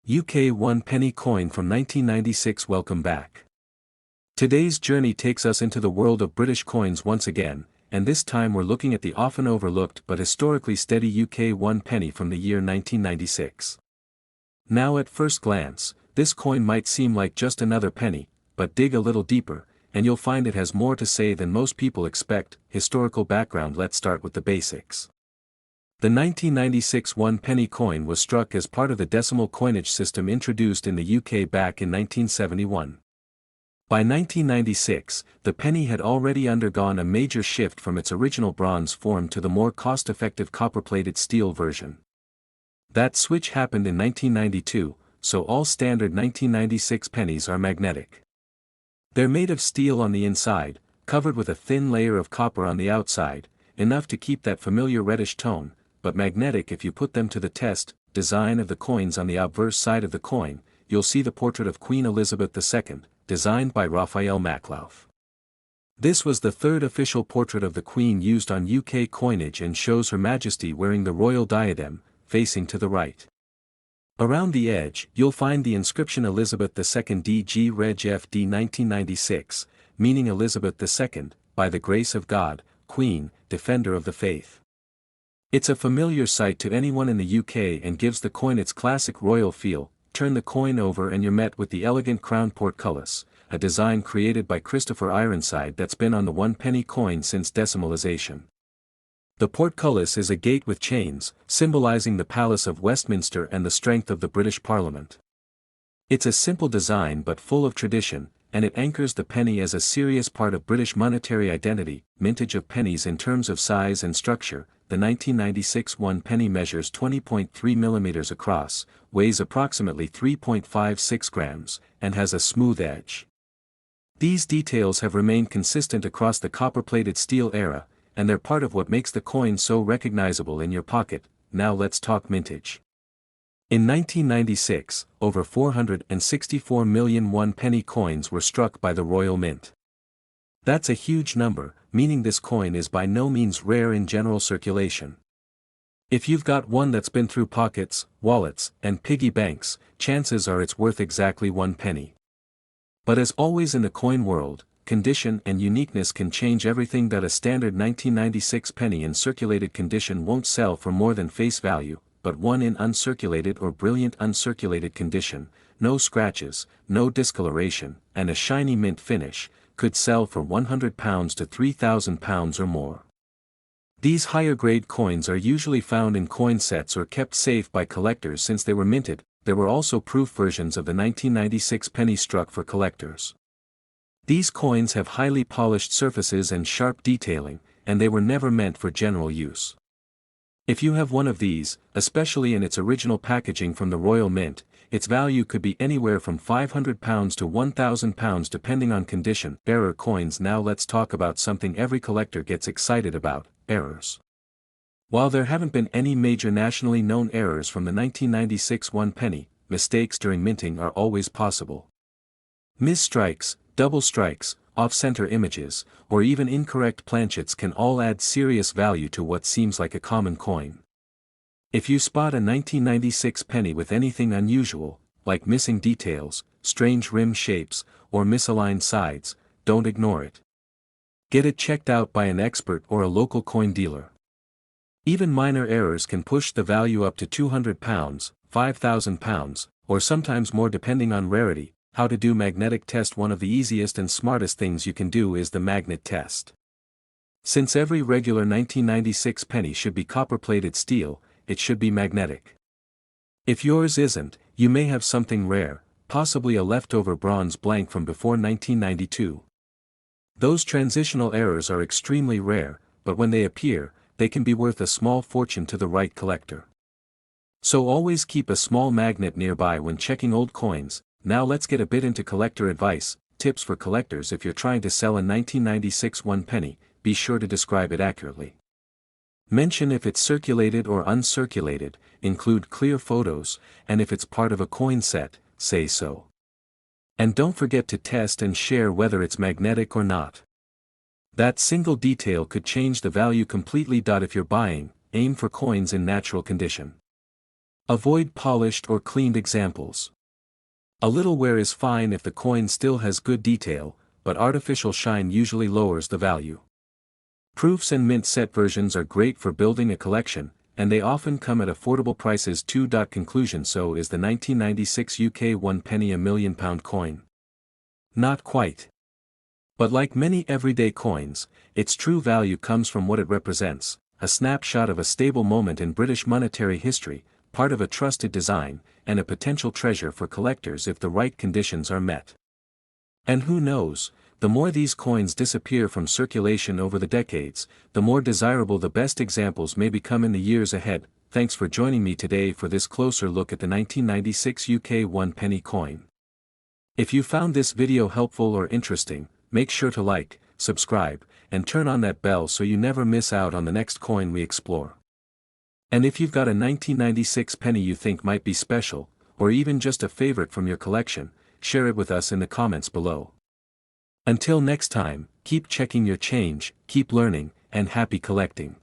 UK 1 penny coin from 1996. Welcome back. Today's journey takes us into the world of British coins once again, and this time we're looking at the often overlooked but historically steady UK 1 penny from the year 1996. Now at first glance, this coin might seem like just another penny, but dig a little deeper, and you'll find it has more to say than most people expect. Historical background. Let's start with the basics. The 1996 1 penny coin was struck as part of the decimal coinage system introduced in the UK back in 1971. By 1996, the penny had already undergone a major shift from its original bronze form to the more cost-effective copper-plated steel version. That switch happened in 1992, so all standard 1996 pennies are magnetic. They're made of steel on the inside, covered with a thin layer of copper on the outside, enough to keep that familiar reddish tone, but magnetic if you put them to the test. Design of the coins. On the obverse side of the coin, you'll see the portrait of Queen Elizabeth II, designed by Raphael Maclauff. This was the third official portrait of the Queen used on UK coinage and shows Her Majesty wearing the royal diadem, facing to the right. Around the edge, you'll find the inscription Elizabeth II DG Reg FD 1996, meaning Elizabeth II, by the grace of God, Queen, Defender of the Faith. It's a familiar sight to anyone in the UK and gives the coin its classic royal feel. Turn the coin over and you're met with the elegant crown portcullis, a design created by Christopher Ironside that's been on the 1 penny coin since decimalization. The portcullis is a gate with chains, symbolizing the Palace of Westminster and the strength of the British Parliament. It's a simple design but full of tradition, and it anchors the penny as a serious part of British monetary identity. Mintage of pennies. In terms of size and structure, the 1996 1 penny measures 20.3 mm across, weighs approximately 3.56 grams, and has a smooth edge. These details have remained consistent across the copper-plated steel era, and they're part of what makes the coin so recognizable in your pocket. Now let's talk mintage. In 1996, over 464 million 1 penny coins were struck by the Royal Mint. That's a huge number, meaning this coin is by no means rare in general circulation. If you've got one that's been through pockets, wallets, and piggy banks, chances are it's worth exactly 1 penny. But as always in the coin world, condition and uniqueness can change everything. That a standard 1996 penny in circulated condition won't sell for more than face value, but one in uncirculated or brilliant uncirculated condition, no scratches, no discoloration, and a shiny mint finish, could sell for £100 to £3,000 or more. These higher-grade coins are usually found in coin sets or kept safe by collectors since they were minted. There were also proof versions of the 1996 penny struck for collectors. These coins have highly polished surfaces and sharp detailing, and they were never meant for general use. If you have one of these, especially in its original packaging from the Royal Mint, its value could be anywhere from £500 to £1,000 depending on condition. Bearer coins. Now let's talk about something every collector gets excited about: errors. While there haven't been any major nationally known errors from the 1996 1 penny, mistakes during minting are always possible. Misstrikes, double strikes, off-center images, or even incorrect planchets can all add serious value to what seems like a common coin. If you spot a 1996 penny with anything unusual, like missing details, strange rim shapes, or misaligned sides, don't ignore it. Get it checked out by an expert or a local coin dealer. Even minor errors can push the value up to £200, £5,000, or sometimes more depending on rarity. How to do magnetic test. One of the easiest and smartest things you can do is the magnet test. Since every regular 1996 penny should be copper-plated steel, it should be magnetic. If yours isn't, you may have something rare, possibly a leftover bronze blank from before 1992. Those transitional errors are extremely rare, but when they appear, they can be worth a small fortune to the right collector. So always keep a small magnet nearby when checking old coins. Now let's get a bit into collector advice. Tips for collectors. If you're trying to sell a 1996 1 penny, be sure to describe it accurately. Mention if it's circulated or uncirculated, include clear photos, and if it's part of a coin set, say so. And don't forget to test and share whether it's magnetic or not. That single detail could change the value completely. If you're buying, aim for coins in natural condition. Avoid polished or cleaned examples. A little wear is fine if the coin still has good detail, but artificial shine usually lowers the value. Proofs and mint set versions are great for building a collection, and they often come at affordable prices too. Conclusion: so is the 1996 UK 1 penny a £1,000,000 coin? Not quite. But like many everyday coins, its true value comes from what it represents, a snapshot of a stable moment in British monetary history, part of a trusted design, and a potential treasure for collectors if the right conditions are met. And who knows, the more these coins disappear from circulation over the decades, the more desirable the best examples may become in the years ahead. Thanks for joining me today for this closer look at the 1996 UK 1 penny coin. If you found this video helpful or interesting, make sure to like, subscribe, and turn on that bell so you never miss out on the next coin we explore. And if you've got a 1996 penny you think might be special, or even just a favorite from your collection, share it with us in the comments below. Until next time, keep checking your change, keep learning, and happy collecting.